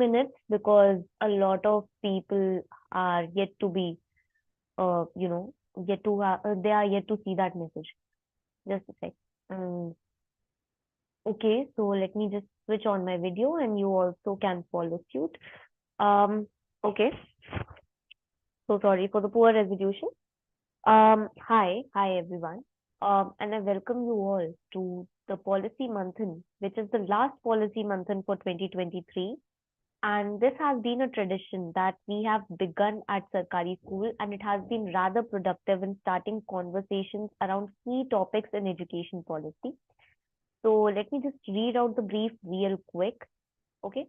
minutes because a lot of people are yet to be, uh, you know, they are yet to see that message. Just a sec. Um, okay, so let me just switch on my video and you also can follow suit. Um, okay, so sorry for the poor resolution. Hi everyone. And I welcome you all to the Policy Manthan, which is the last Policy Manthan for 2023. And this has been a tradition that we have begun at Sarkari School, and it has been rather productive in starting conversations around key topics in education policy. So let me just read out the brief real quick. Okay.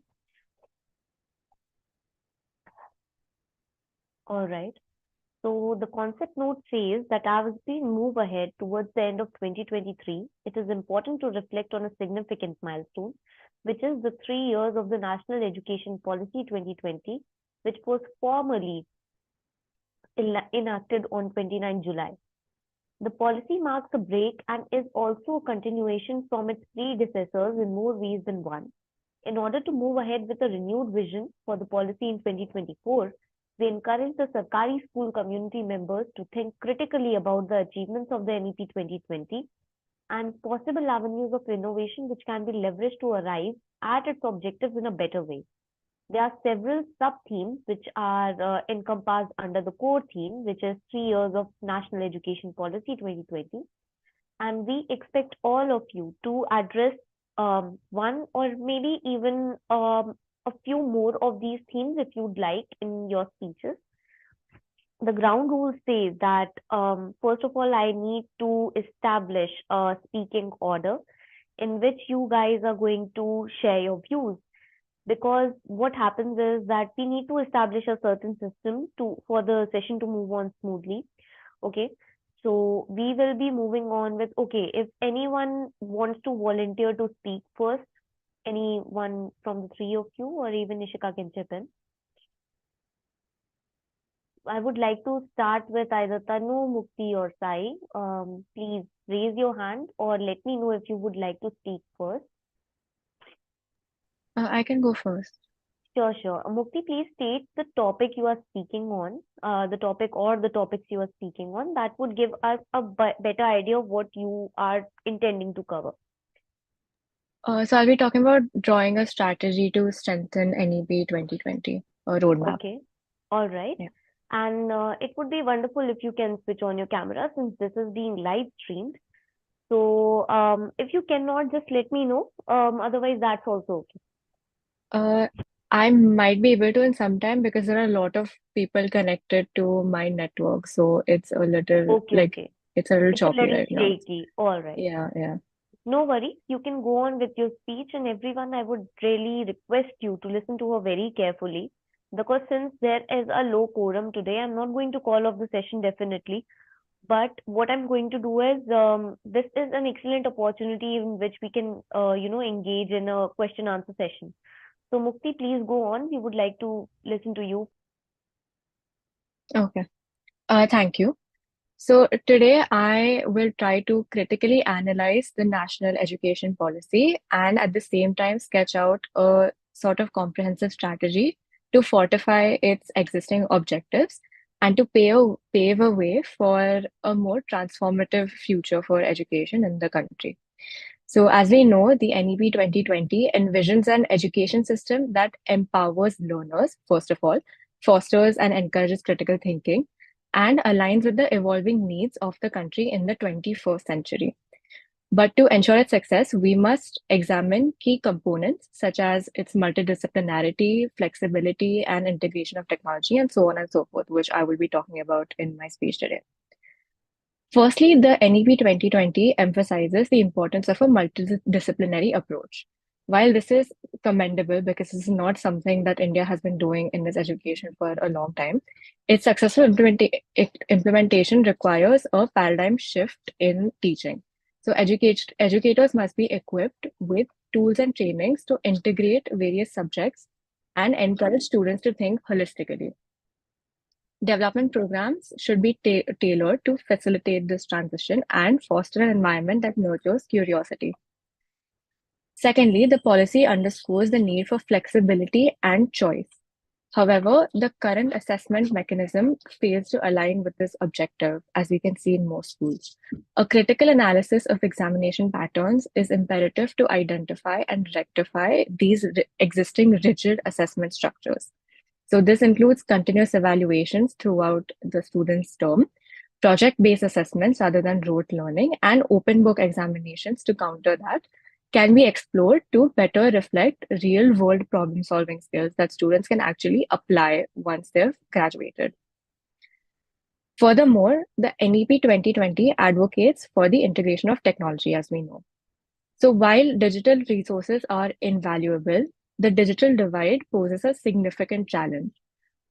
All right. So the concept note says that as we move ahead towards the end of 2023, it is important to reflect on a significant milestone, which is the 3 years of the National Education Policy 2020, which was formally enacted on 29 July. The policy marks a break and is also a continuation from its predecessors in more ways than one. In order to move ahead with a renewed vision for the policy in 2024, we encourage the Sarkari school community members to think critically about the achievements of the NEP 2020 and possible avenues of innovation which can be leveraged to arrive at its objectives in a better way. There are several sub-themes which are encompassed under the core theme, which is 3 years of National Education Policy 2020. And we expect all of you to address one or maybe even a few more of these themes if you'd like in your speeches. The ground rules say that first of all, I need to establish a speaking order in which you guys are going to share your views, because what happens is that we need to establish a certain system to for the session to move on smoothly. Okay, so we will be moving on with, okay, if anyone wants to volunteer to speak first, anyone from the three of you or even Nishika can chip in. I would like to start with either Tanu, Mukti or Sai. Please raise your hand or let me know if you would like to speak first. I can go first. Sure, sure. Mukti, please state the topic you are speaking on, the topic or the topics you are speaking on. That would give us a better idea of what you are intending to cover. So I'll be talking about drawing a strategy to strengthen NEP 2020, a roadmap. Okay. All right. Yeah. And it would be wonderful if you can switch on your camera since this is being live streamed. So if you cannot, just let me know. Otherwise, that's also okay. Uh, I might be able to in some time because there are a lot of people connected to my network, so it's a little Okay, like okay. it's a little It's a choppy little right now. shaky. All right. Yeah, yeah. No worries. You can go on with your speech, and everyone, I would really request you to listen to her very carefully because since there is a low quorum today, I'm not going to call off the session definitely. But what I'm going to do is, this is an excellent opportunity in which we can, engage in a question answer session. So, Mukti, please go on. We would like to listen to you. Okay. Thank you. So today I will try to critically analyze the national education policy and at the same time sketch out a sort of comprehensive strategy to fortify its existing objectives and to pave a way for a more transformative future for education in the country. So as we know, the NEP 2020 envisions an education system that empowers learners, first of all, fosters and encourages critical thinking, and aligns with the evolving needs of the country in the 21st century. But to ensure its success, we must examine key components such as its multidisciplinarity, flexibility, and integration of technology, and so on and so forth, which I will be talking about in my speech today. Firstly, the NEP 2020 emphasizes the importance of a multidisciplinary approach. While this is commendable because this is not something that India has been doing in its education for a long time, its successful implementation requires a paradigm shift in teaching. So, educators must be equipped with tools and trainings to integrate various subjects and encourage students to think holistically. Development programs should be tailored to facilitate this transition and foster an environment that nurtures curiosity. Secondly, the policy underscores the need for flexibility and choice. However, the current assessment mechanism fails to align with this objective, as we can see in most schools. A critical analysis of examination patterns is imperative to identify and rectify these existing rigid assessment structures. So, this includes continuous evaluations throughout the student's term, project-based assessments rather than rote learning, and open book examinations to counter that can be explored to better reflect real-world problem-solving skills that students can actually apply once they've graduated. Furthermore, the NEP 2020 advocates for the integration of technology, as we know. So while digital resources are invaluable, the digital divide poses a significant challenge.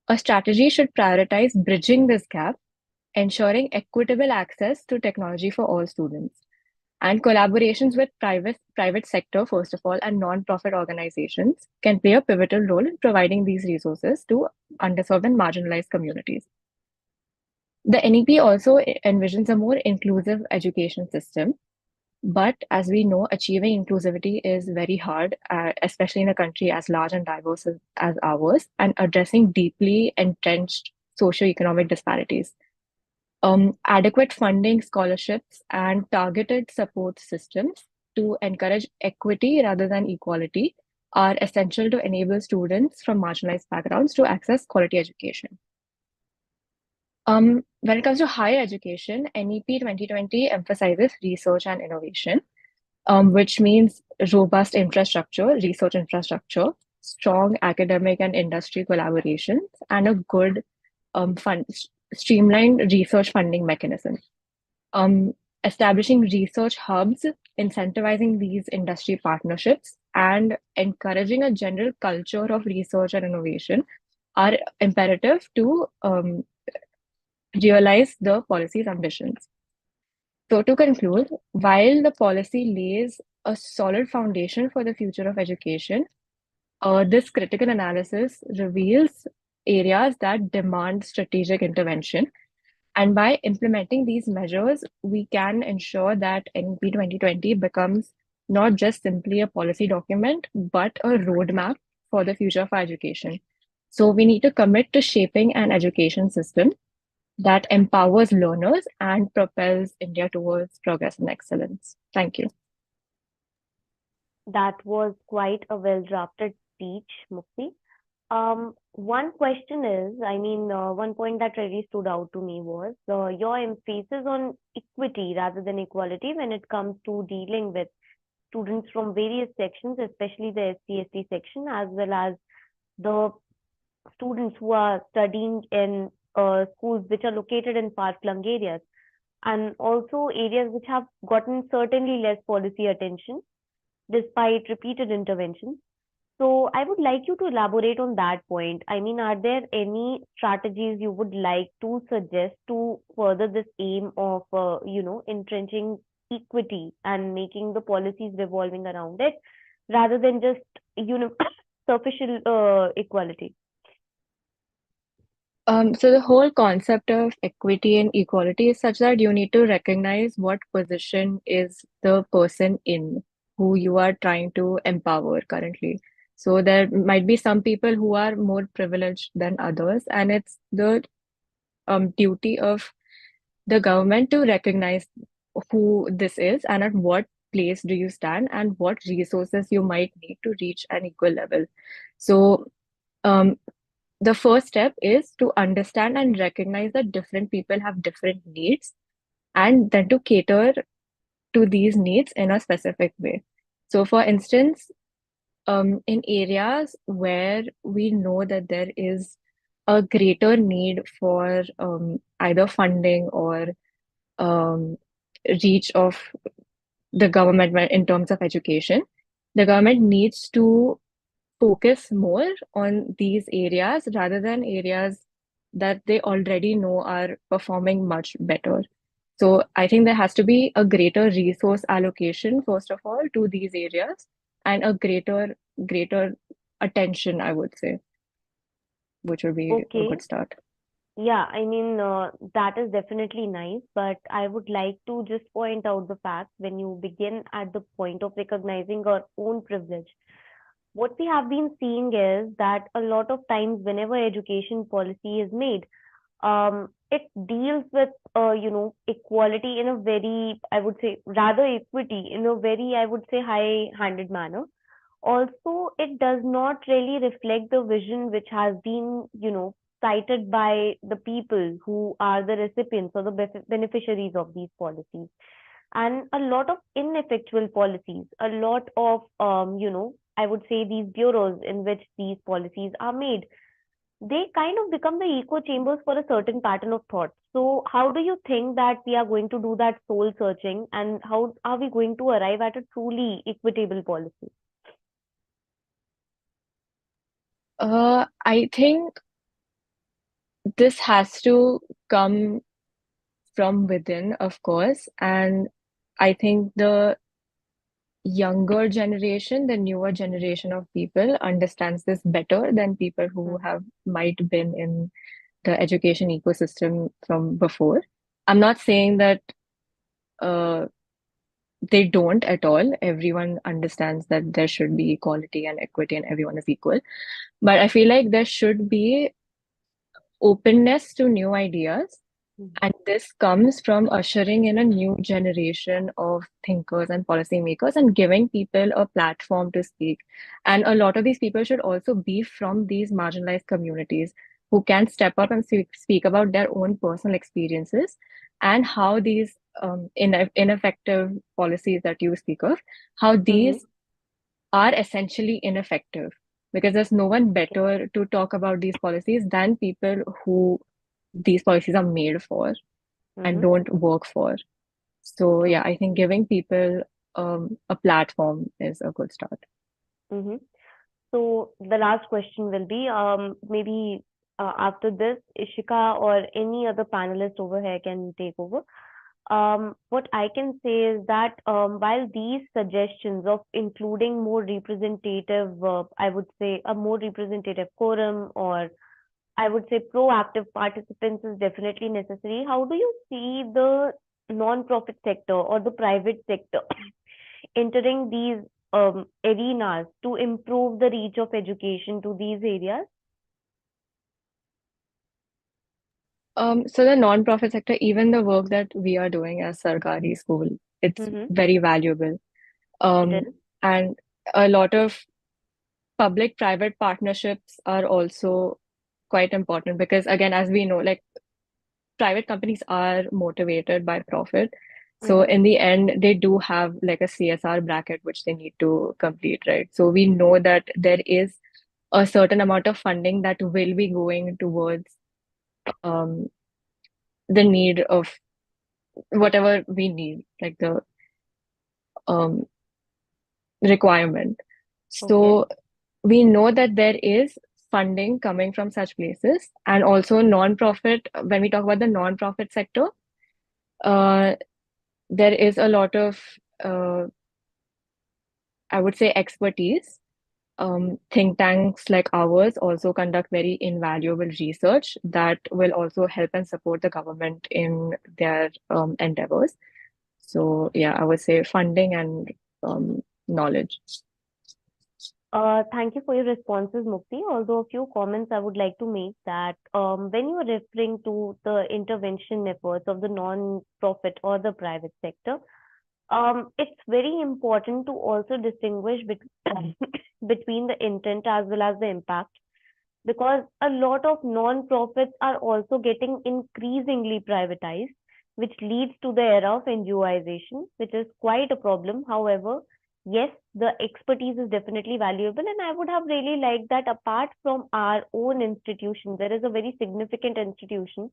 A strategy should prioritize bridging this gap, ensuring equitable access to technology for all students. And collaborations with private sector, first of all, and non-profit organizations can play a pivotal role in providing these resources to underserved and marginalized communities. The NEP also envisions a more inclusive education system. But as we know, achieving inclusivity is very hard, especially in a country as large and diverse as ours, and addressing deeply entrenched socioeconomic disparities. Adequate funding, scholarships, and targeted support systems to encourage equity rather than equality are essential to enable students from marginalized backgrounds to access quality education. When it comes to higher education, NEP 2020 emphasizes research and innovation, which means robust infrastructure, research infrastructure, strong academic and industry collaborations, and a good streamlined research funding mechanism. Um, Establishing research hubs, incentivizing these industry partnerships, and encouraging a general culture of research and innovation are imperative to realize the policy's ambitions. So, to conclude, while the policy lays a solid foundation for the future of education, this critical analysis reveals areas that demand strategic intervention. And by implementing these measures, we can ensure that NEP 2020 becomes not just simply a policy document, but a roadmap for the future of our education. So we need to commit to shaping an education system that empowers learners and propels India towards progress and excellence. Thank you. That was quite a well-drafted speech, Mukti. One question is, one point that really stood out to me was your emphasis on equity rather than equality when it comes to dealing with students from various sections, especially the SC/ST section, as well as the students who are studying in schools which are located in far-flung areas, and also areas which have gotten certainly less policy attention despite repeated interventions. So I would like you to elaborate on that point. I mean, are there any strategies you would like to suggest to further this aim of, entrenching equity and making the policies revolving around it rather than just, superficial equality? So the whole concept of equity and equality is such that you need to recognize what position is the person in who you are trying to empower currently. So there might be some people who are more privileged than others, and it's the duty of the government to recognize who this is and at what place do you stand and what resources you might need to reach an equal level. So um, the first step is to understand and recognize that different people have different needs and then to cater to these needs in a specific way. So, for instance, in areas where we know that there is a greater need for either funding or um, reach of the government in terms of education, the government needs to focus more on these areas rather than areas that they already know are performing much better. So I think there has to be a greater resource allocation, first of all, to these areas and a greater attention, I would say, which would be a Okay. good start. Yeah, I mean, that is definitely nice, but I would like to just point out the fact when you begin at the point of recognizing our own privilege, what we have been seeing is that a lot of times, whenever education policy is made, it deals with, equality in a very, I would say, rather equity in a very, I would say, high-handed manner. Also, it does not really reflect the vision which has been, cited by the people who are the recipients or the beneficiaries of these policies. And a lot of ineffectual policies, a lot of, I would say these bureaus in which these policies are made, they kind of become the echo chambers for a certain pattern of thought. So, how do you think that we are going to do that soul searching, and how are we going to arrive at a truly equitable policy? I think this has to come from within, of course, and I think the younger generation, the newer generation of people understands this better than people who Mm-hmm. have might been in the education ecosystem from before. I'm not saying that uh, they don't at all. Everyone understands that there should be equality and equity and everyone is equal. But I feel like there should be openness to new ideas. And this comes from ushering in a new generation of thinkers and policymakers and giving people a platform to speak. And a lot of these people should also be from these marginalized communities who can step up and speak about their own personal experiences and how these ineffective policies that you speak of, how Mm-hmm. these are essentially ineffective. Because there's no one Okay. better to talk about these policies than people who these policies are made for and Mm-hmm. don't work for. So yeah, I Okay. think giving people a platform is a good start. Mm-hmm. So the last question will be, maybe after this, Ishika or any other panelist over here can take over. What I can say is that while these suggestions of including more representative, I would say a more representative quorum, or I would say proactive participants is definitely necessary, how do you see the non-profit sector or the private sector entering these arenas to improve the reach of education to these areas? So the non-profit sector, even the work that we are doing as Sarkari school, it's Mm-hmm. very valuable. It Um, is. and a lot of public-private partnerships are also quite important because, again, as we know, like private companies are motivated by profit. So Mm-hmm. in the end, they do have like a CSR bracket which they need to complete, right? So we know that there is a certain amount of funding that will be going towards um, the need of whatever we need, like the um, requirement. Okay. So we know that there is funding coming from such places, and also non-profit. When we talk about the non-profit sector, uh, there is a lot of uh, I would say expertise. Think tanks like ours also conduct very invaluable research that will also help and support the government in their endeavors. So, yeah, I would say funding and knowledge. Thank you for your responses, Mukti. Although a few comments I would like to make that when you are referring to the intervention efforts of the non-profit or the private sector, it's very important to also distinguish between the intent as well as the impact, because a lot of non-profits are also getting increasingly privatized, which leads to the era of NGOization, which is quite a problem. However, yes, the expertise is definitely valuable, and I would have really liked that apart from our own institution, there is a very significant institution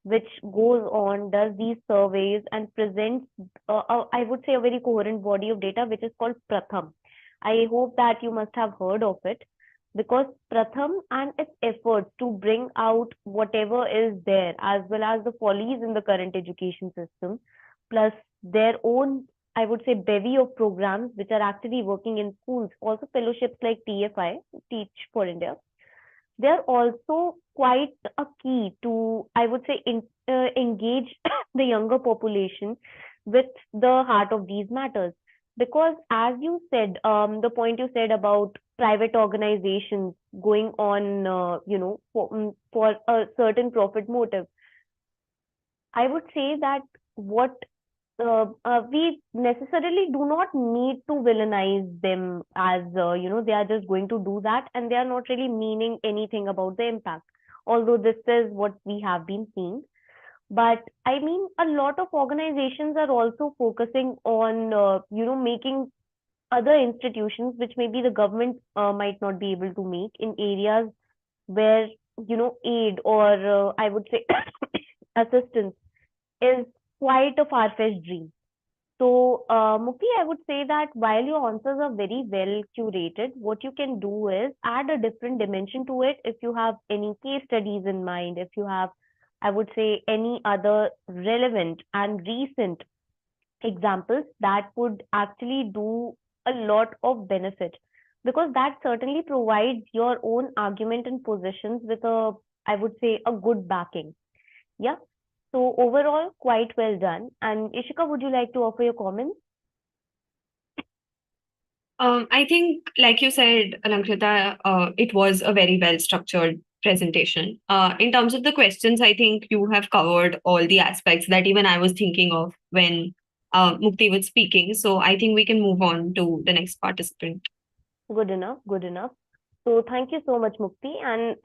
which goes on, does these surveys, and presents, I would say, a very coherent body of data, which is called Pratham. I hope that you must have heard of it, because Pratham and its efforts to bring out whatever is there, as well as the follies in the current education system, plus their own, I would say, bevy of programs which are actually working in schools, also fellowships like TFI, Teach for India, they're also quite a key to, I would say, engage the younger population with the heart of these matters. Because, as you said, the point you said about private organizations going on, for a certain profit motive, I would say that what we necessarily do not need to villainize them as they are just going to do that and they are not really meaning anything about the impact, although this is what we have been seeing. But I mean, a lot of organizations are also focusing on making other institutions which maybe the government might not be able to make in areas where aid or I would say assistance is quite a far-fetched dream. So, Mukti, I would say that while your answers are very well curated, what you can do is add a different dimension to it. If you have any case studies in mind, if you have, I would say, any other relevant and recent examples that would actually do a lot of benefit, because that certainly provides your own argument and positions with a, I would say, a good backing. Yeah. So overall, quite well done. And Ishika, would you like to offer your comments? I think, like you said, Alankrita, it was a very well structured presentation. In terms of the questions, I think you have covered all the aspects that even I was thinking of when Mukti was speaking. So I think we can move on to the next participant. Good enough, good enough. So thank you so much, Mukti. And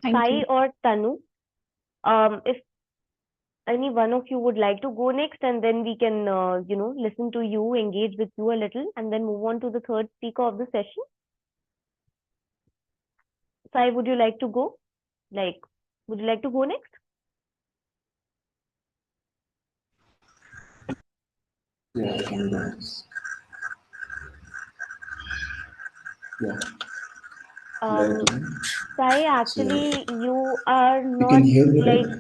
Thank Sai you. or Tanu, if any one of you would like to go next, and then we can, listen to you, engage with you a little, and then move on to the third speaker of the session. Sai, would you like to go? Like, would you like to go next? Yeah, I can dance. Yeah, Um, right. Sai, So actually, you are you can not hear me, like, right?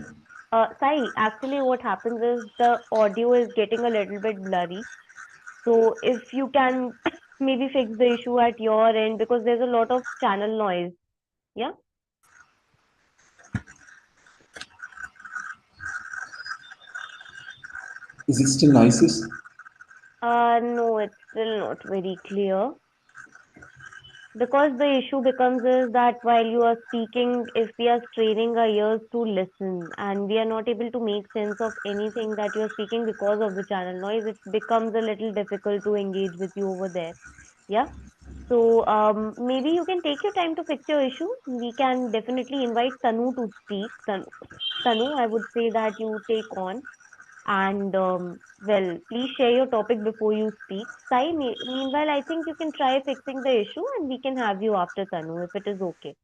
Sai, actually, what happens is the audio is getting a little bit blurry. So if you can maybe fix the issue at your end, because there's a lot of channel noise. Yeah. Is it still noisy? No, it's still not very clear. Because the issue becomes is that while you are speaking, if we are straining our ears to listen and we are not able to make sense of anything that you are speaking because of the channel noise, it becomes a little difficult to engage with you over there. Yeah. So maybe you can take your time to fix your issue. We can definitely invite Tanu to speak. Tanu, I would say that you take on and well, please share your topic before you speak. Sai, meanwhile, I think you can try fixing the issue and we can have you after Tanu if it is okay.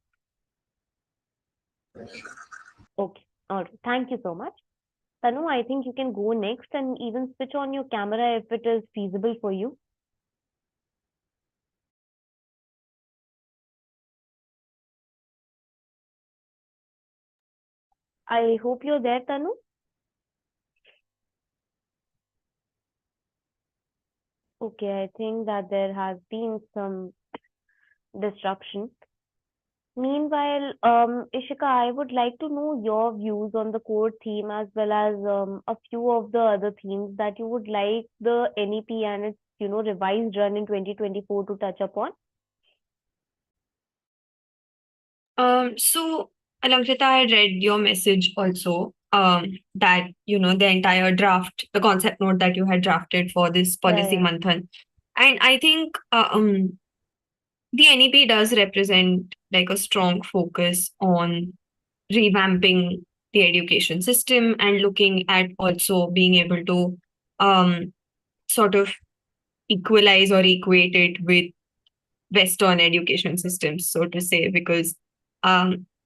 Okay. All right. Thank you so much. Tanu, I think you can go next and even switch on your camera if it is feasible for you. I hope you're there, Tanu. Okay, I think that there has been some disruption. Meanwhile, Ishika, I would like to know your views on the core theme as well as a few of the other themes that you would like the NEP and its, revised run in 2024 to touch upon. So, Alankrita, I read your message also, that, the entire draft, the concept note that you had drafted for this Yeah, policy yeah. Manthan. And I think the NEP does represent like a strong focus on revamping the education system and looking at also being able to um, sort of equalize or equate it with Western education systems, so to say, because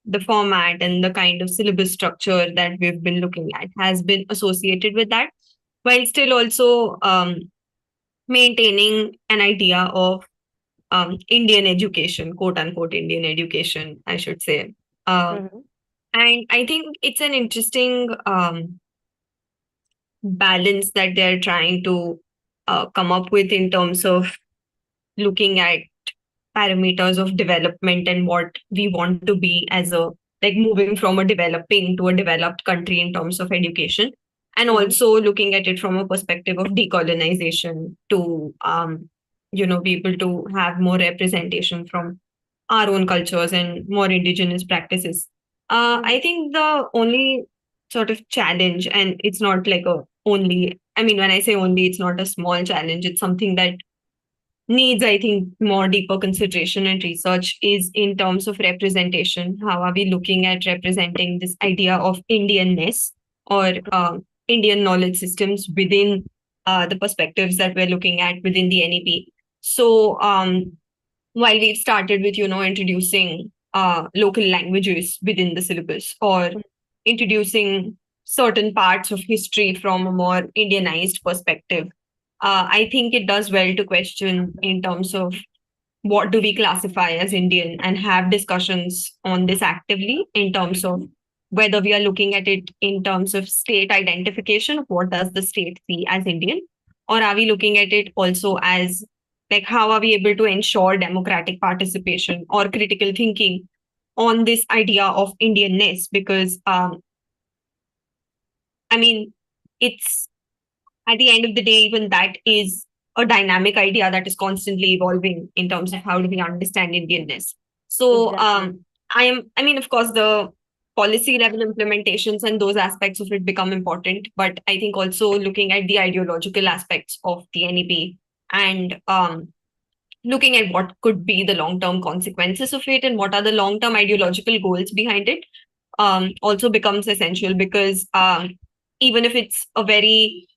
the format and the kind of syllabus structure that we've been looking at has been associated with that, while still also maintaining an idea of Indian education, quote unquote Indian education, I should say. Uh, Mm-hmm. and I think it's an interesting balance that they're trying to come up with in terms of looking at parameters of development and what we want to be as a like moving from a developing to a developed country in terms of education, and Mm-hmm. also looking at it from a perspective of decolonization to be able to have more representation from our own cultures and more indigenous practices. I think the only sort of challenge, and it's not like a only, I mean, when I say only, it's not a small challenge, it's something that needs, I think, more deeper consideration and research is in terms of representation. How are we looking at representing this idea of Indianness or Indian knowledge systems within the perspectives that we're looking at within the NEP? So, while we've started with, introducing local languages within the syllabus or introducing certain parts of history from a more Indianized perspective, I think it does well to question in terms of what do we classify as Indian and have discussions on this actively in terms of whether we are looking at it in terms of state identification of what does the state see as Indian, or are we looking at it also as like how are we able to ensure democratic participation or critical thinking on this idea of Indianness? Because I mean, it's at the end of the day, even that is a dynamic idea that is constantly evolving in terms of how do we understand Indianness. So Exactly. I mean, of course, the policy level implementations and those aspects of it become important, but I think also looking at the ideological aspects of the NEP and looking at what could be the long term consequences of it and what are the long term ideological goals behind it also becomes essential because even if it's a very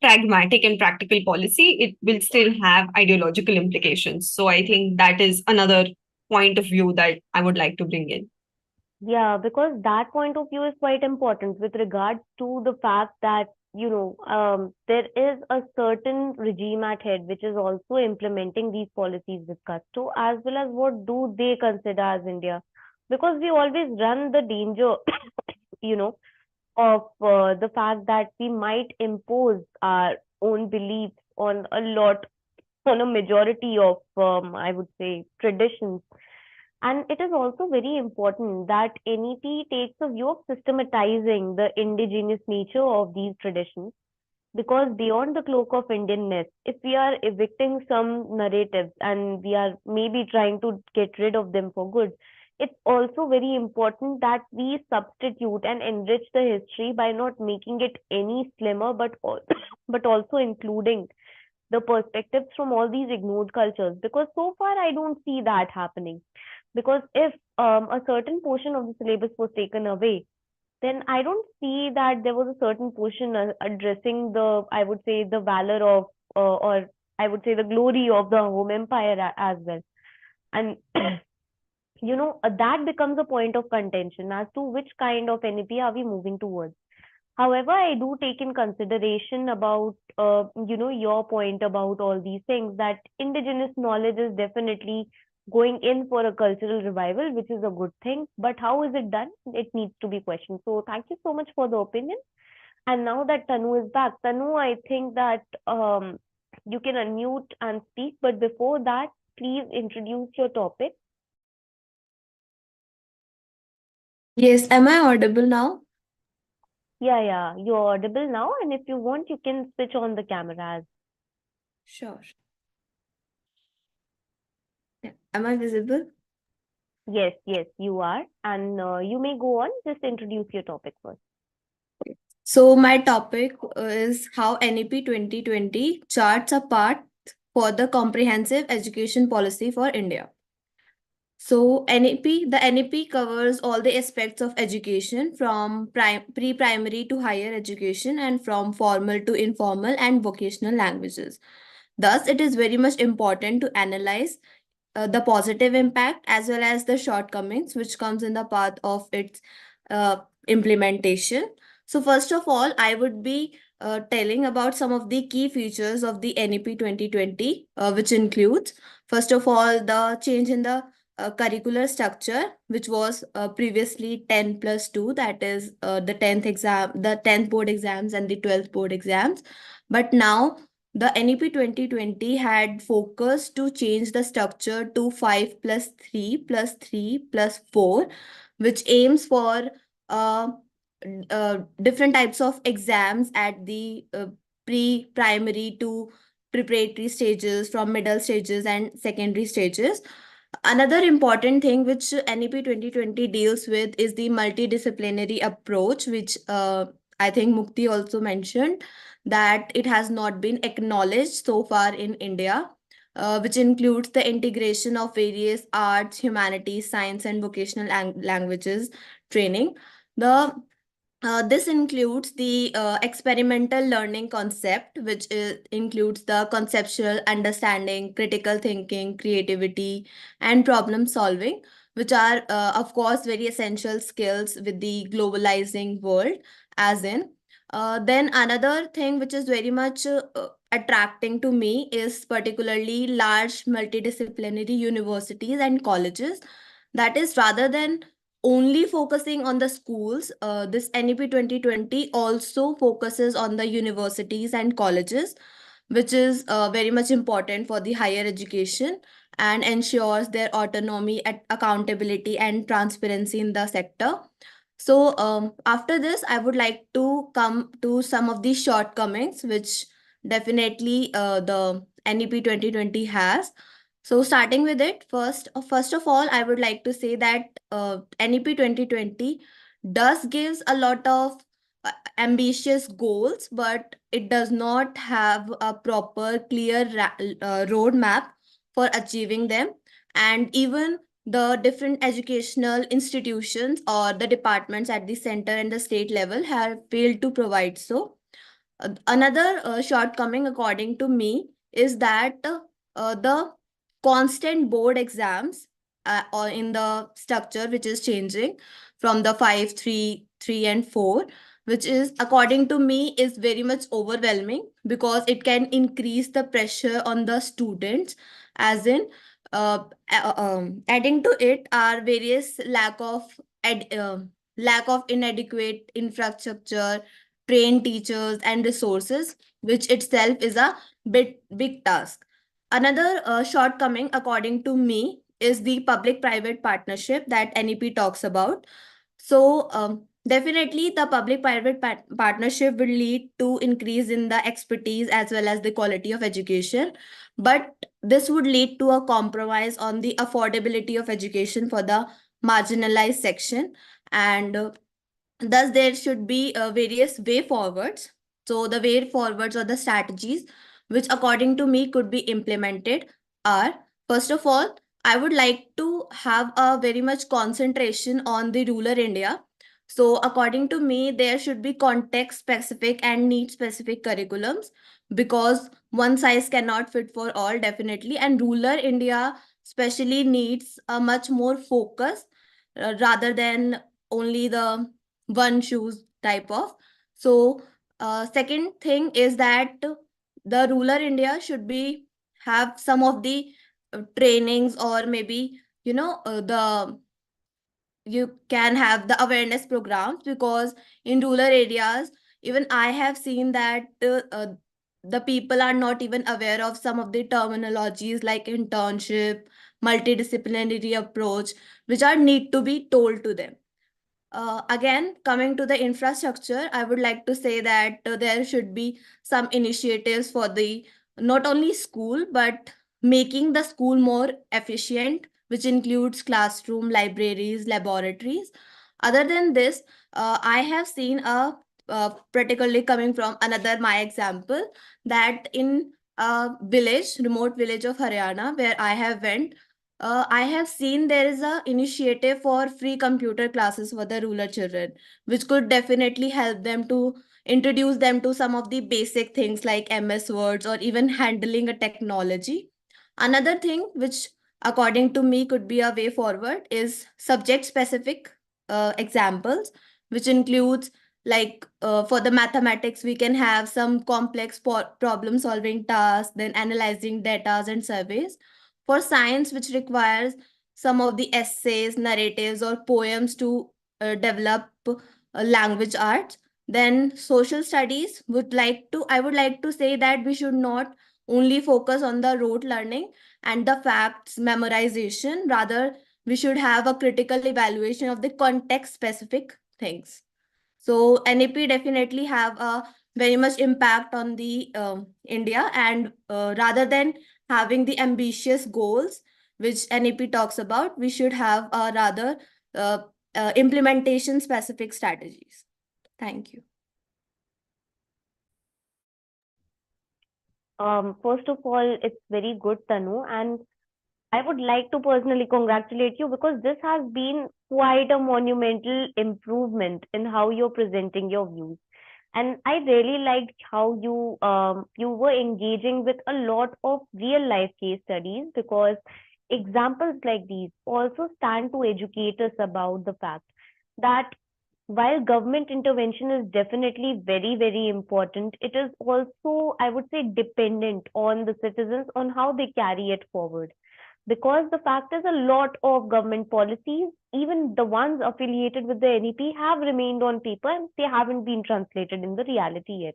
pragmatic and practical policy, it will still have ideological implications. So I think that is another point of view that I would like to bring in. Yeah, because that point of view is quite important with regards to the fact that, there is a certain regime at head which is also implementing these policies discussed to, as well as what do they consider as India. Because we always run the danger, you know, of the fact that we might impose our own beliefs on a majority of, I would say, traditions. And it is also very important that NEP takes a view of systematizing the indigenous nature of these traditions, because beyond the cloak of Indianness, if we are evicting some narratives and we are maybe trying to get rid of them for good, it's also very important that we substitute and enrich the history by not making it any slimmer, but also including the perspectives from all these ignored cultures. Because so far, I don't see that happening. Because if a certain portion of the syllabus was taken away, then I don't see that there was a certain portion addressing the, I would say, the valor of, or I would say, the glory of the home empire as well. And, that becomes a point of contention as to which kind of NEP are we moving towards. However, I do take in consideration about, your point about all these things, that indigenous knowledge is definitely going in for a cultural revival, which is a good thing. But how is it done? It needs to be questioned. So thank you so much for the opinion. And now that Tanu is back, Tanu, I think that you can unmute and speak. But before that, please introduce your topic. Yes, am I audible now? Yeah, you're audible now. And if you want, you can switch on the cameras. Sure. Yeah. Am I visible? Yes, you are. And you may go on. Just introduce your topic first. So my topic is how NEP 2020 charts a path for the comprehensive education policy for India. So the NEP covers all the aspects of education from pre-primary to higher education and from formal to informal and vocational languages. Thus, it is very much important to analyze the positive impact as well as the shortcomings which comes in the path of its uh, implementation. So first of all, I would be telling about some of the key features of the NEP 2020, which includes, first of all, the change in the curricular structure, which was previously 10 plus 2, that is the 10th board exams and the 12th board exams. But now the NEP 2020 had focused to change the structure to 5 plus 3 plus 3 plus 4, which aims for uh, different types of exams at the pre-primary to preparatory stages, from middle stages and secondary stages. Another important thing which NEP 2020 deals with is the multidisciplinary approach, which I think Mukti also mentioned, that it has not been acknowledged so far in India, which includes the integration of various arts, humanities, science, and vocational languages training. This includes the experimental learning concept, which includes the conceptual understanding, critical thinking, creativity, and problem solving, which are, of course, very essential skills with the globalizing world, as in. Then another thing which is very much attracting to me is particularly large multidisciplinary universities and colleges. That is, rather than only focusing on the schools, this NEP 2020 also focuses on the universities and colleges, which is very much important for the higher education and ensures their autonomy, accountability, and transparency in the sector. So, after this, I would like to come to some of the shortcomings, which definitely the NEP 2020 has. So starting with it, first of all, I would like to say that NEP 2020 does gives a lot of ambitious goals, but it does not have a proper, clear roadmap for achieving them. And even the different educational institutions or the departments at the center and the state level have failed to provide so. Another shortcoming, according to me, is that the constant board exams or in the structure, which is changing from the 5, 3, 3, and 4, which is, according to me, is very much overwhelming because it can increase the pressure on the students, as in adding to it are various lack of inadequate infrastructure, trained teachers, and resources, which itself is a big task. Another shortcoming, according to me, is the public-private partnership that NEP talks about. So definitely the public-private partnership will lead to increase in the expertise as well as the quality of education. But this would lead to a compromise on the affordability of education for the marginalized section. And thus there should be various way forwards. So the way forwards or the strategies which according to me could be implemented are, first of all, I would like to have a very much concentration on the rural India. So according to me, there should be context specific and need specific curriculums, because one size cannot fit for all, definitely, and rural India especially needs a much more focus rather than only the one shoes type of. So second thing is that the rural India should be have some of the trainings, or maybe the you can have the awareness programs, because in rural areas even I have seen that the people are not even aware of some of the terminologies like internship, multidisciplinary approach, which are need to be told to them. Again, coming to the infrastructure, I would like to say that there should be some initiatives for the not only school but making the school more efficient, which includes classroom, libraries, laboratories. Other than this, I have seen a particularly coming from another my example, that in a village, remote village of Haryana, where I have went, I have seen there is a initiative for free computer classes for the rural children, which could definitely help them to introduce them to some of the basic things like MS Words or even handling a technology. Another thing which according to me could be a way forward is subject specific examples, which includes like for the mathematics we can have some complex problem solving tasks, then analyzing data and surveys. For science, which requires some of the essays, narratives, or poems to develop language arts. Then social studies I would like to say that we should not only focus on the rote learning and the facts memorization. Rather, we should have a critical evaluation of the context specific things. So NAP definitely have a very much impact on the India, and rather than having the ambitious goals which NAP talks about, we should have a rather uh, implementation specific strategies. Thank you. First of all, it's very good, Tanu, and I would like to personally congratulate you because this has been quite a monumental improvement in how you're presenting your views. And I really liked how you were engaging with a lot of real life case studies, because examples like these also stand to educate us about the fact that while government intervention is definitely very, very important, it is also, I would say, dependent on the citizens on how they carry it forward. Because the fact is, a lot of government policies, even the ones affiliated with the NEP, have remained on paper and they haven't been translated in the reality yet.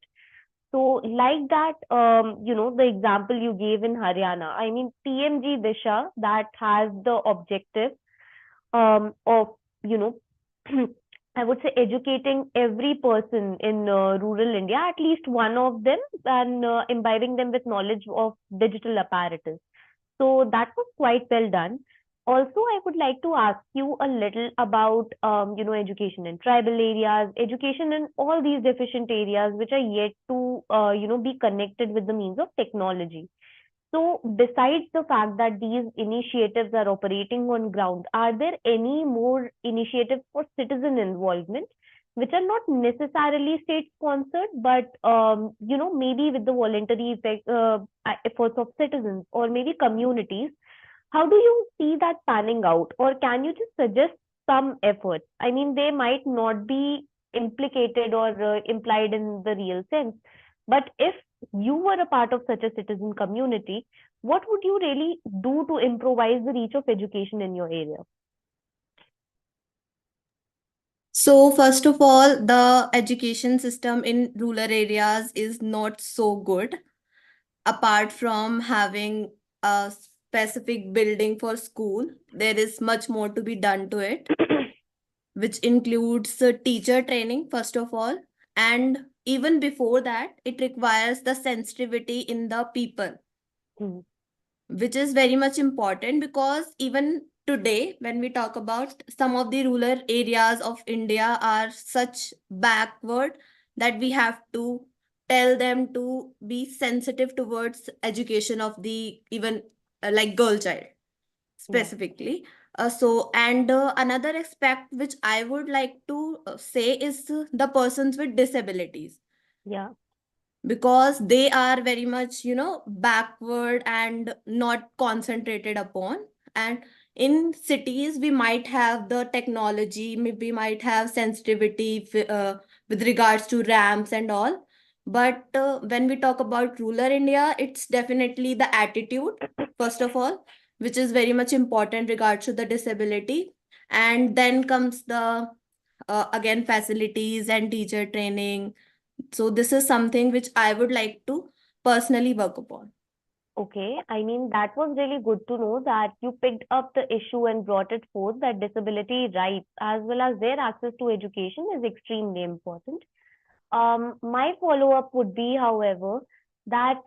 So, like that, the example you gave in Haryana, I mean, PMG Disha, that has the objective of, you know, I would say educating every person in rural India, at least one of them, and imbibing them with knowledge of digital apparatus. So that was quite well done. Also, I would like to ask you a little about, education in tribal areas, education in all these deficient areas which are yet to, be connected with the means of technology. So, besides the fact that these initiatives are operating on ground, are there any more initiatives for citizen involvement, which are not necessarily state sponsored, but maybe with the voluntary efforts of citizens or maybe communities? How do you see that panning out? Or can you just suggest some efforts? I mean, they might not be implicated or implied in the real sense. But if you were a part of such a citizen community, what would you really do to improvise the reach of education in your area? So, first of all, the education system in rural areas is not so good. Apart from having a specific building for school, there is much more to be done to it, which includes teacher training, first of all. And even before that, it requires the sensitivity in the people, Mhm. which is very much important, because even today when we talk about some of the rural areas of India are such backward that we have to tell them to be sensitive towards education of the even like girl child Yeah, specifically. And another aspect which I would like to say is the persons with disabilities, yeah, because they are very much backward and not concentrated upon. And in cities we might have the technology, we might have sensitivity with regards to ramps and all, but when we talk about rural India, it's definitely the attitude, first of all, which is very much important regards to the disability. And then comes the again facilities and teacher training. So this is something which I would like to personally work upon. okay. I mean, that was really good to know that you picked up the issue and brought it forth that disability rights as well as their access to education is extremely important. My follow-up would be, however, that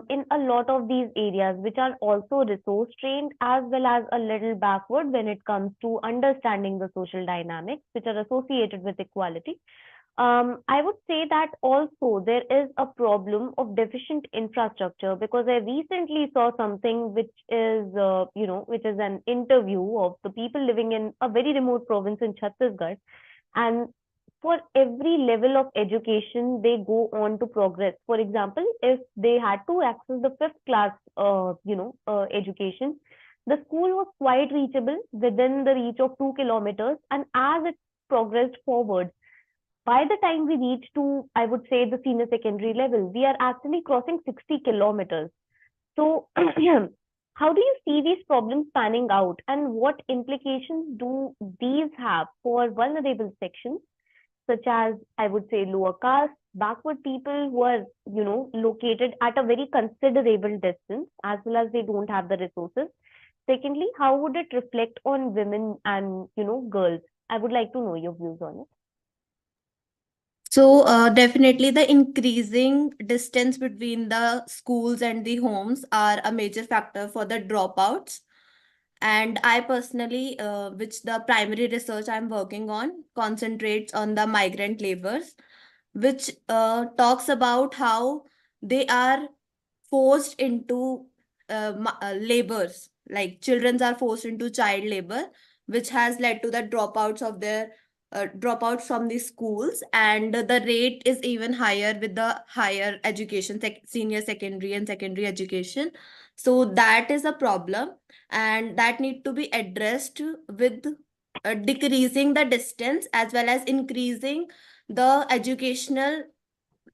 in a lot of these areas, which are also resource trained as well as a little backward when it comes to understanding the social dynamics which are associated with equality, I would say that also there is a problem of deficient infrastructure, because I recently saw something which is, which is an interview of the people living in a very remote province in Chhattisgarh, and for every level of education they go on to progress. For example, if they had to access the fifth class education, the school was quite reachable within the reach of 2 kilometers, and as it progressed forward, by the time we reach to, I would say, the senior secondary level, we are actually crossing 60 kilometers. So how do you see these problems panning out, and what implications do these have for vulnerable sections, such as, I would say, lower caste, backward people who are, located at a very considerable distance, as well as they don't have the resources. Secondly, how would it reflect on women and, girls? I would like to know your views on it. So, definitely the increasing distance between the schools and the homes are a major factor for the dropouts. And I personally, which the primary research I'm working on, concentrates on the migrant laborers, which talks about how they are forced into labors, like children are forced into child labor, which has led to the dropouts from the schools, and the rate is even higher with the higher education, senior secondary and secondary education. So that is a problem, and that need to be addressed with decreasing the distance as well as increasing the educational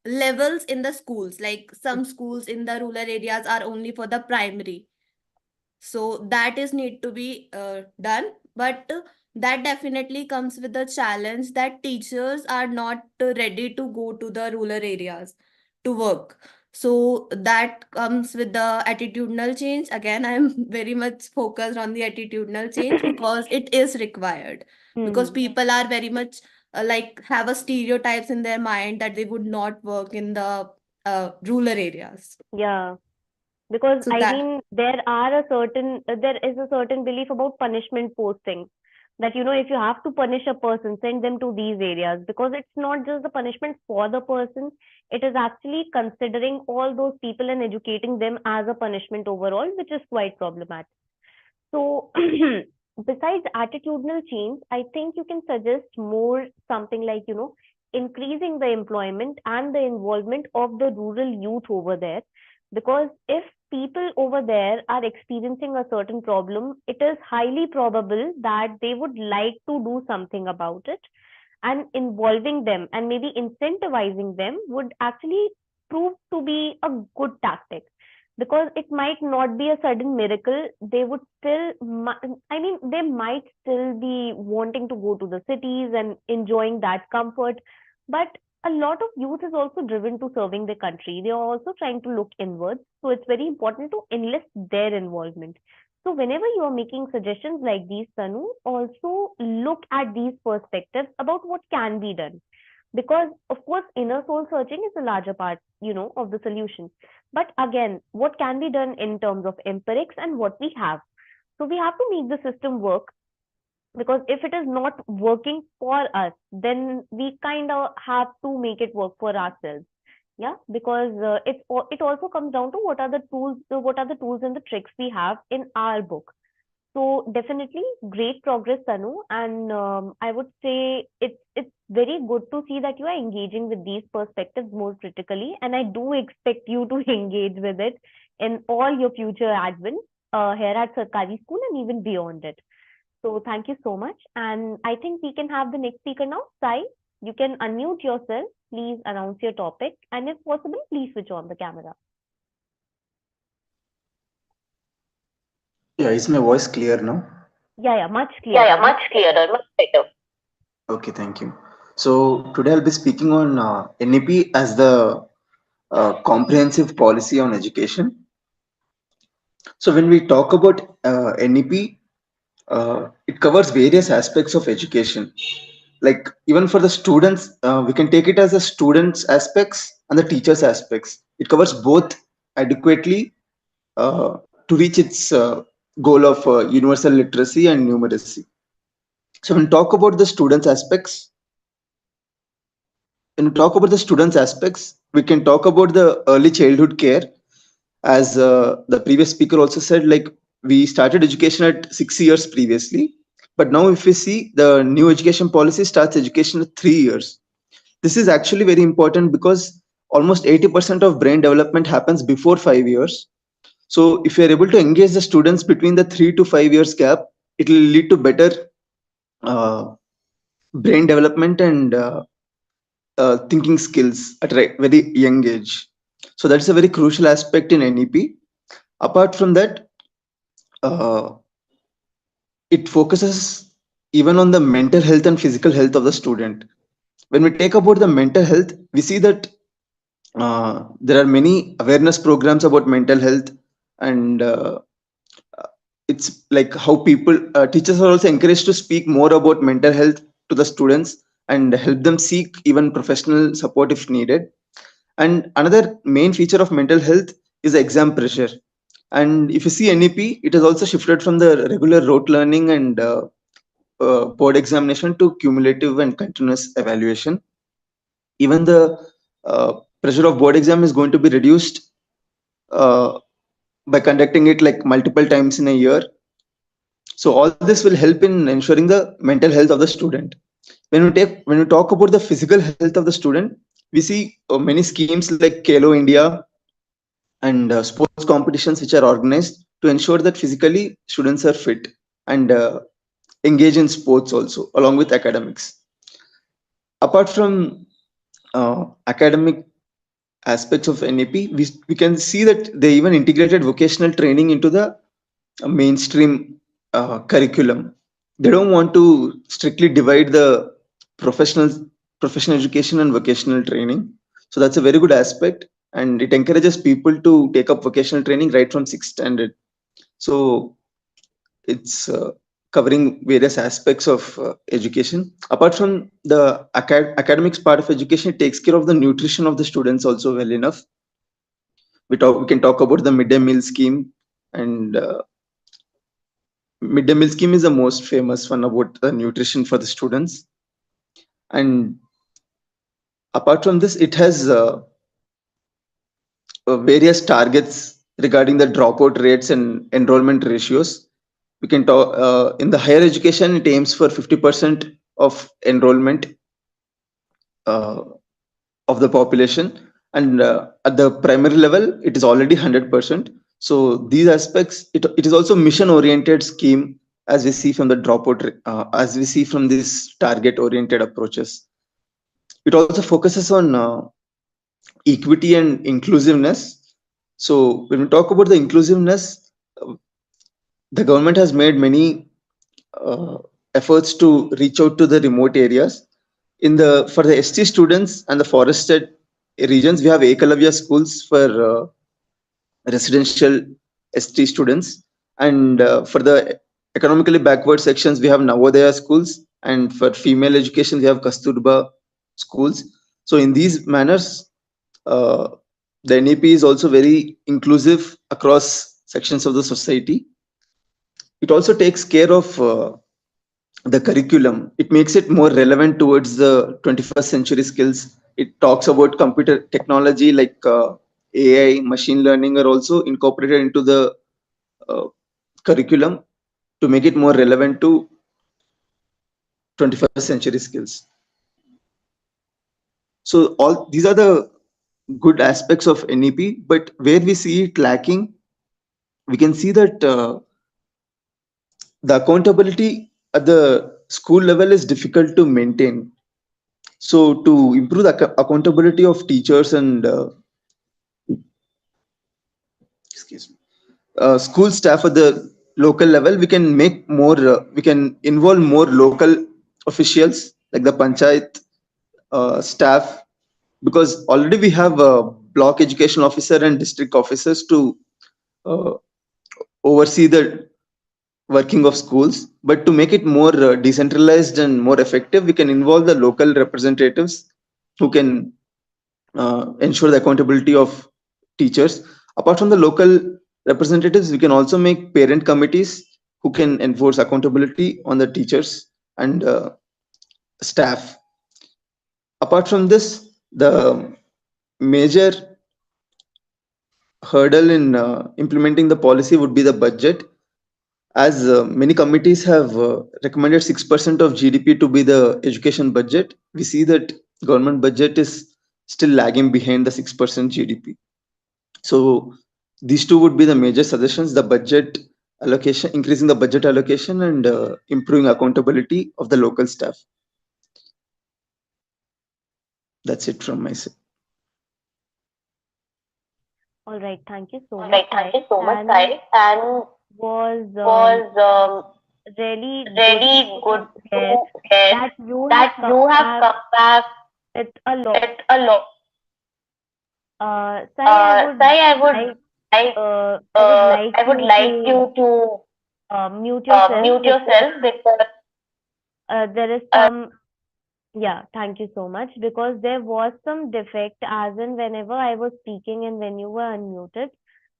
levels in the schools. Like some schools in the rural areas are only for the primary, so that is need to be done. But that definitely comes with the challenge that teachers are not ready to go to the rural areas to work. So that comes with the attitudinal change. Again, I am very much focused on the attitudinal change because it is required, because Hmm. people are very much like have a stereotypes in their mind that they would not work in the rural areas. Yeah. Because So I that. mean, there is a certain belief about punishment posting, that if you have to punish a person, send them to these areas, because it's not just the punishment for the person, it is actually considering all those people and educating them as a punishment overall, which is quite problematic. So, besides attitudinal change, I think you can suggest more something like, increasing the employment and the involvement of the rural youth over there. Because if people over there are experiencing a certain problem, it is highly probable that they would like to do something about it, and involving them and maybe incentivizing them would actually prove to be a good tactic, because it might not be a sudden miracle. They would still, I mean, they might still be wanting to go to the cities and enjoying that comfort. But a lot of youth is also driven to serving the country. They are also trying to look inwards. So it's very important to enlist their involvement. So whenever you are making suggestions like these, Tanu, also look at these perspectives about what can be done. Because of course, inner soul searching is a larger part, of the solution. But again, what can be done in terms of empirics and what we have. So we have to make the system work, because if it is not working for us, then we kind of have to make it work for ourselves. Yeah, because it also comes down to what are the tools and the tricks we have in our book. So definitely great progress, Tanu, and I would say it's very good to see that you are engaging with these perspectives more critically, and I do expect you to engage with it in all your future advent here at Sarkari School and even beyond it. So thank you so much, and I think we can have the next speaker now. Sai, you can unmute yourself. Please announce your topic, and if possible, please switch on the camera. Yeah, is my voice clear now? Yeah, yeah, much Yeah, yeah, clearer, much much clearer, much better. Okay, thank you. So today I'll be speaking on NEP as the comprehensive policy on education. So when we talk about NEP, it covers various aspects of education. Like even for the students, we can take it as the students aspects and the teachers aspects. It covers both adequately to reach its goal of universal literacy and numeracy. So when we talk about the students aspects, we can talk about the early childhood care. As the previous speaker also said, like we started education at 6 years previously, but now if we see the new education policy starts education at 3 years. This is actually very important because almost 80% of brain development happens before 5 years. So if you are able to engage the students between the 3 to 5 years gap, it will lead to better uh, brain development and thinking skills at a very young age. So that's a very crucial aspect in NEP. Apart from that, uh, it focuses even on the mental health and physical health of the student. When we take about the mental health, we see that there are many awareness programs about mental health, and it's like how people teachers are also encouraged to speak more about mental health to the students and help them seek even professional support if needed. And another main feature of mental health is the exam pressure. And if you see NEP, it has also shifted from the regular rote learning and board examination to cumulative and continuous evaluation. Even the pressure of board exam is going to be reduced uh, by conducting it like multiple times in a year. So all this will help in ensuring the mental health of the student. When we talk about the physical health of the student, we see many schemes like Kalo India and sports competitions which are organized to ensure that physically students are fit and engage in sports also along with academics. Apart from academic aspects of NAP, we can see that they even integrated vocational training into the mainstream curriculum. They don't want to strictly divide the professional professional education and vocational training. So that's a very good aspect, and it encourages people to take up vocational training right from sixth standard. So it's covering various aspects of education. Apart from the academics part of education, it takes care of the nutrition of the students also well enough. We can talk about the midday meal scheme, and midday meal scheme is the most famous one about nutrition for the students. And apart from this, it has various targets regarding the dropout rates and enrollment ratios. We can talk in the higher education, it aims for 50% of enrollment uh, of the population, and at the primary level it is already 100%. So these aspects, it is also mission oriented scheme, as we see from the as we see from these target oriented approaches. It also focuses on equity and inclusiveness. So when we talk about the inclusiveness, uh, the government has made many uh, efforts to reach out to the remote areas. In the For the ST students and the forested regions, we have Ekalavya schools for residential ST students, and for the economically backward sections, we have Navodaya schools, and for female education, we have Kasturba schools. So in these manners, uh, the NEP is also very inclusive across sections of the society. It also takes care of the curriculum. It makes it more relevant towards the 21st century skills. It talks about computer technology like AI, machine learning are also incorporated into the uh, curriculum to make it more relevant to 21st century skills. So all these are the good aspects of NEP, but where we see it lacking, we can see that the accountability at the school level is difficult to maintain. So to improve the accountability of teachers and excuse me, school staff at the local level, we can make more. We can involve more local officials like the panchayat staff, because already we have a block education officer and district officers to uh, oversee the working of schools. But to make it more decentralized and more effective, we can involve the local representatives who can ensure the accountability of teachers. Apart from the local representatives, we can also make parent committees who can enforce accountability on the teachers and staff. Apart from this, the major hurdle in implementing the policy would be the budget, as many committees have recommended 6% of GDP to be the education budget. We see that government budget is still lagging behind the 6% GDP. So these two would be the major suggestions: the budget allocation, increasing the budget allocation, and improving accountability of the local staff. That's it from my side. All right, thank you so All much, right, thank you Sai. so much, And Sai. And was was really good really to good hear to hear that you have that come you have back come back It's a lot. It's a lot. Sai, Sai, like, like, I would like I would you like to you to mute yourself mute because yourself because there is uh, some. Yeah, thank you so much. Because there was some defect, as in whenever I was speaking and when you were unmuted,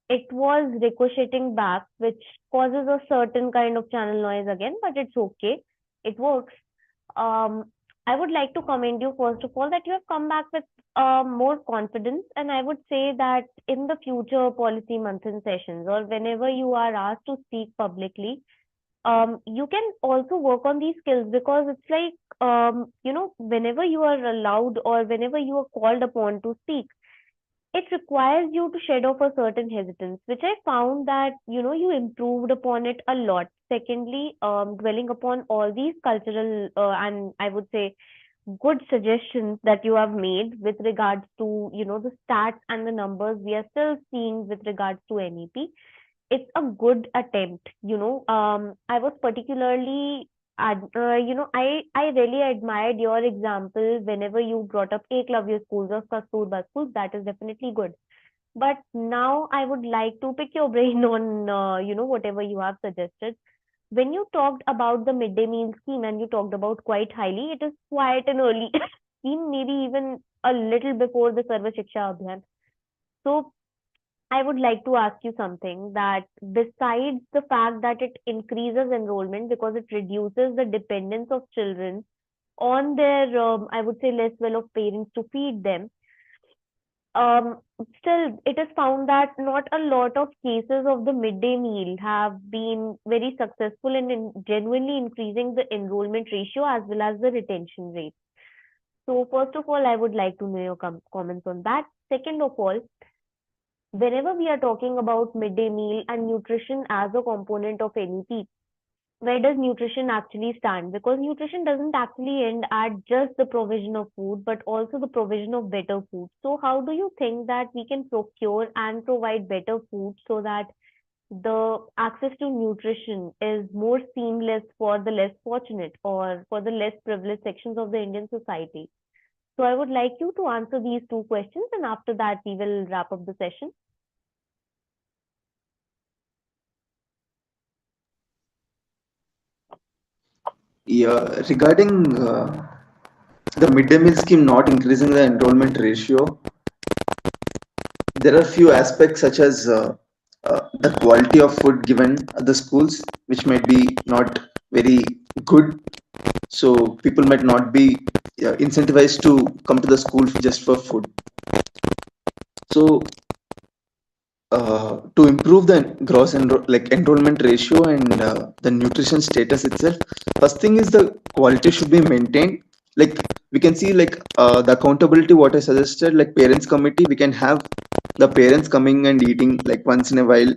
it was ricocheting back, which causes a certain kind of channel noise again, but it's okay. It works. Um, I would like to commend you, first of all, that you have come back with more confidence. And I would say that in the future policy Manthan sessions or whenever you are asked to speak publicly, you can also work on these skills because it's like, whenever you are allowed or whenever you are called upon to speak, it requires you to shed off a certain hesitance, which I found that, you improved upon it a lot. Secondly, dwelling upon all these cultural and I would say good suggestions that you have made with regards to, the stats and the numbers we are still seeing with regards to NEP. It's a good attempt. I was particularly I really admired your example whenever you brought up Eklavya schools or Kasturba schools. That is definitely good. But now I would like to pick your brain on whatever you have suggested. When you talked about the midday meal scheme and you talked about quite highly, it is quite an early scheme, maybe even a little before the Sarva Shiksha Abhiyan. So I would like to ask you something, that besides the fact that it increases enrollment because it reduces the dependence of children on their, I would say, less well of parents to feed them, um, still it is found that not a lot of cases of the midday meal have been very successful in genuinely increasing the enrollment ratio as well as the retention rate. So, first of all, I would like to know your comments on that. Second of all, whenever we are talking about midday meal and nutrition as a component of NEP, where does nutrition actually stand? Because nutrition doesn't actually end at just the provision of food, but also the provision of better food. So, how do you think that we can procure and provide better food so that the access to nutrition is more seamless for the less fortunate or for the less privileged sections of the Indian society? So, I would like you to answer these two questions, and after that, we will wrap up the session. Yeah, regarding the midday meal scheme not increasing the enrollment ratio, there are few aspects such as the quality of food given at the schools, which might be not very good. So people might not be incentivized to come to the school just for food. So to improve the gross enrollment ratio and the nutrition status itself, first thing is the quality should be maintained. Like we can see, like the accountability what I suggested, like parents committee, we can have the parents coming and eating like once in a while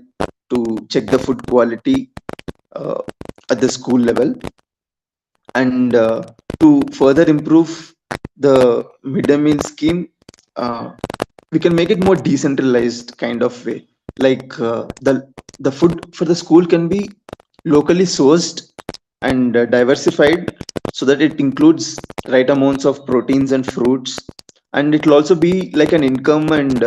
to check the food quality uh, at the school level. And to further improve the midday meal scheme, uh, we can make it more decentralized kind of way. Like the food for the school can be locally sourced and diversified, so that it includes right amounts of proteins and fruits, and it will also be like an income and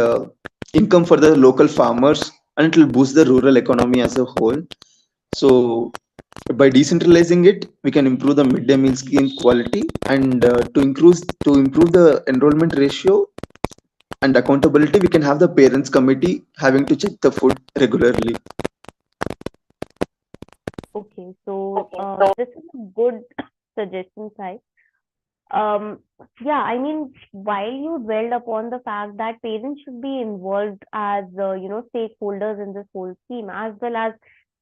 income for the local farmers, and it will boost the rural economy as a whole. So by decentralizing it, we can improve the midday meal scheme quality, and to improve the enrollment ratio and accountability, we can have the parents committee having to check the food regularly. Okay, so Okay, so this is a good suggestion, Sai. Um, yeah, I mean, while you dwelled upon the fact that parents should be involved as stakeholders in this whole scheme, as well as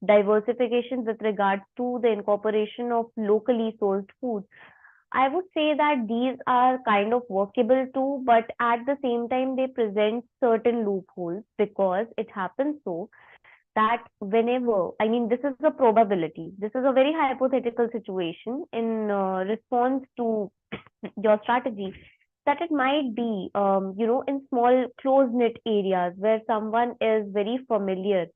diversification with regards to the incorporation of locally sourced food, I would say that these are kind of workable too, but at the same time, they present certain loopholes because it happens so that whenever, I mean, this is a probability, this is a very hypothetical situation in response to your strategy, that it might be, in small close knit areas where someone is very familiar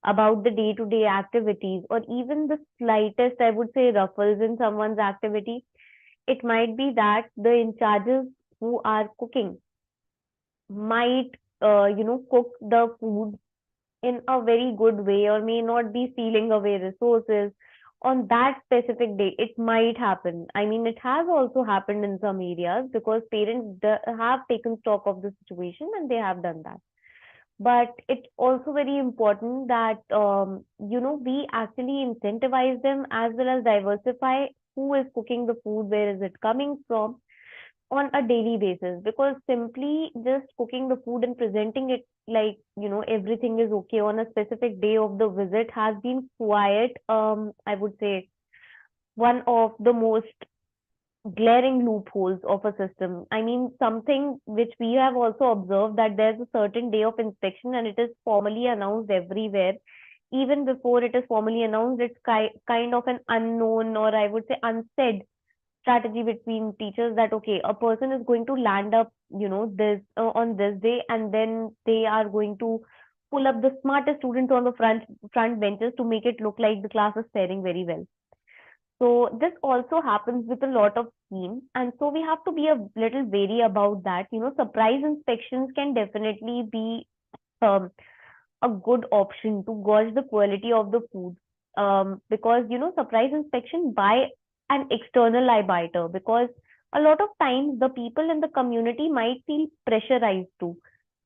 about the day to day activities or even the slightest, I would say, ruffles in someone's activity. It might be that the in charges who are cooking might, cook the food in a very good way or may not be stealing away resources on that specific day. It might happen. I mean, it has also happened in some areas because parents have taken stock of the situation and they have done that. But it's also very important that, we actually incentivize them as well as diversify who is cooking the food, where is it coming from, on a daily basis, because simply just cooking the food and presenting it like, everything is okay on a specific day of the visit has been quite, I would say, one of the most glaring loopholes of a system. I mean, something which we have also observed, that there's a certain day of inspection and it is formally announced everywhere. Even before it is formally announced, it's kind of an unknown, or I would say unsaid strategy between teachers, that okay, a person is going to land up, this on this day, and then they are going to pull up the smartest students on the front benches to make it look like the class is faring very well. So this also happens with a lot of schemes, and so we have to be a little wary about that. Surprise inspections can definitely be um, a good option to gauge the quality of the food, because surprise inspection by an external arbiter, because a lot of times the people in the community might feel pressurized to,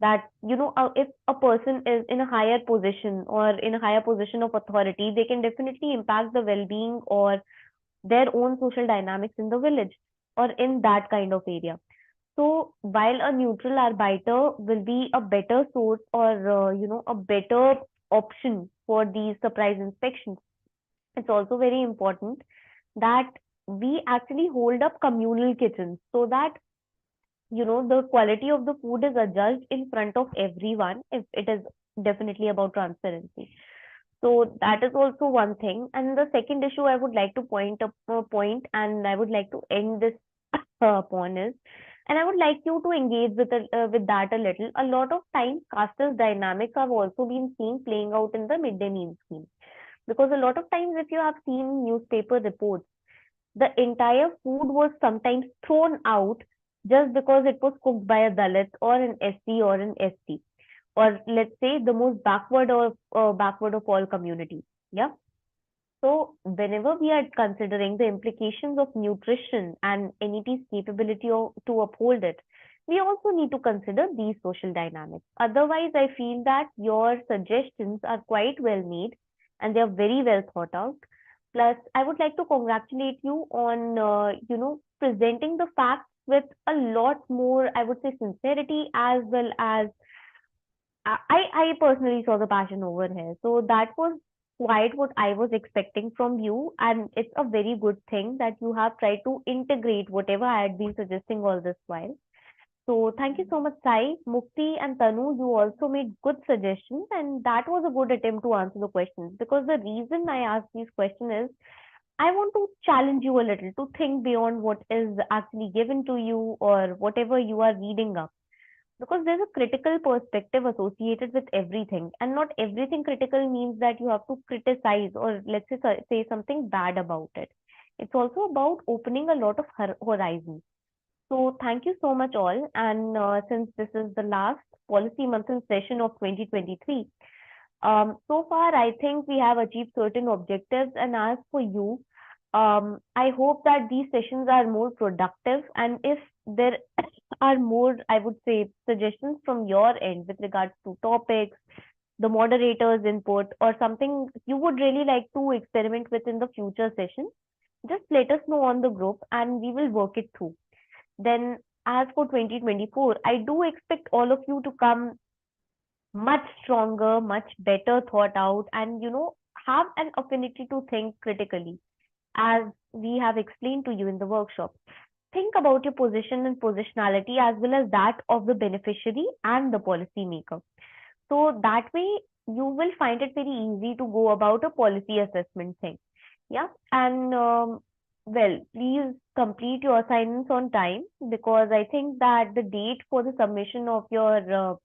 that if a person is in a higher position or in a higher position of authority, they can definitely impact the well-being or their own social dynamics in the village or in that kind of area. So while a neutral arbiter will be a better source, or a better option for these surprise inspections, it's also very important that we actually hold up communal kitchens, so that the quality of the food is adjudged in front of everyone, if it is definitely about transparency. So that is also one thing. And the second issue I would like to point, and I would like to end this upon is, and I would like you to engage with that a little. A lot of times, casters dynamics have also been seen playing out in the midday meal scheme, because a lot of times, if you have seen newspaper reports, the entire food was sometimes thrown out just because it was cooked by a Dalit or an SC or an ST, or let's say the most backward of all communities. Yeah. So whenever we are considering the implications of nutrition and NEP's capability to uphold it, we also need to consider these social dynamics. Otherwise, I feel that your suggestions are quite well made and they are very well thought out. Plus, I would like to congratulate you on, presenting the facts with a lot more, I would say, sincerity, as well as I personally saw the passion over here. So that was quite what I was expecting from you. And it's a very good thing that you have tried to integrate whatever I had been suggesting all this while. So thank you so much, Sai. Mukti and Tanu, you also made good suggestions, and that was a good attempt to answer the questions. Because the reason I asked these questions is I want to challenge you a little to think beyond what is actually given to you or whatever you are reading up, because there's a critical perspective associated with everything, and not everything critical means that you have to criticize or let's say something bad about it. It's also about opening a lot of horizons. So thank you so much all, and since this is the last policy manthan session of 2023, so far, I think we have achieved certain objectives. And as for you, I hope that these sessions are more productive. And if there are more, I would say, suggestions from your end with regards to topics, the moderator's input, or something you would really like to experiment with in the future session, just let us know on the group and we will work it through. Then, as for 2024, I do expect all of you to come much stronger, much better thought out, and have an affinity to think critically, as we have explained to you in the workshop. Think about your position and positionality as well as that of the beneficiary and the policymaker. So that way, you will find it very easy to go about a policy assessment thing. Yeah. And well, please complete your assignments on time, because I think that the date for the submission of your,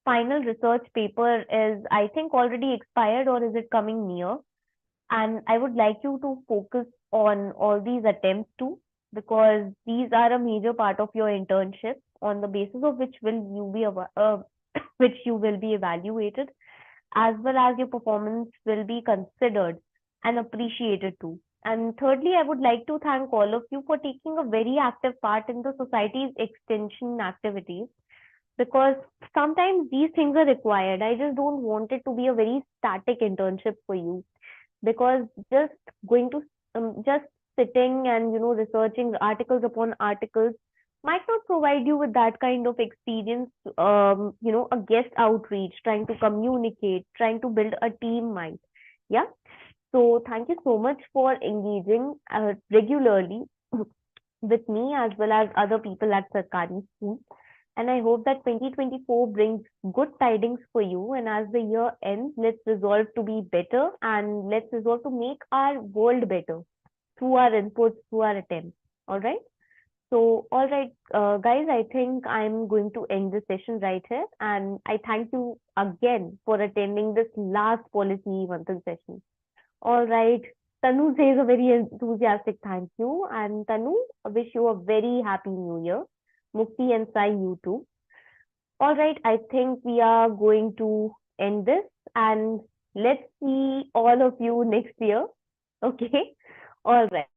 final research paper is, I think, already expired, or is it coming near? And I would like you to focus on all these attempts too. because these are a major part of your internship, on the basis of which will you be which you will be evaluated, as well as your performance will be considered and appreciated too. And thirdly, I would like to thank all of you for taking a very active part in the society's extension activities, because sometimes these things are required. I just don't want it to be a very static internship for you, because just going to just sitting and researching articles upon articles might not provide you with that kind of experience. A guest outreach, trying to communicate, trying to build a team might. Yeah. So thank you so much for engaging regularly with me as well as other people at Sarkari School. And I hope that 2024 brings good tidings for you. And as the year ends, let's resolve to be better, and let's resolve to make our world better through our inputs, through our attempts. All right. So, all right, guys, I think I'm going to end the session right here. And I thank you again for attending this last policy Manthan session. All right. Tanu says a very enthusiastic thank you. And Tanu, I wish you a very happy new year. Mukti and Sai, you too. All right. I think we are going to end this, and let's see all of you next year. Okay. All right.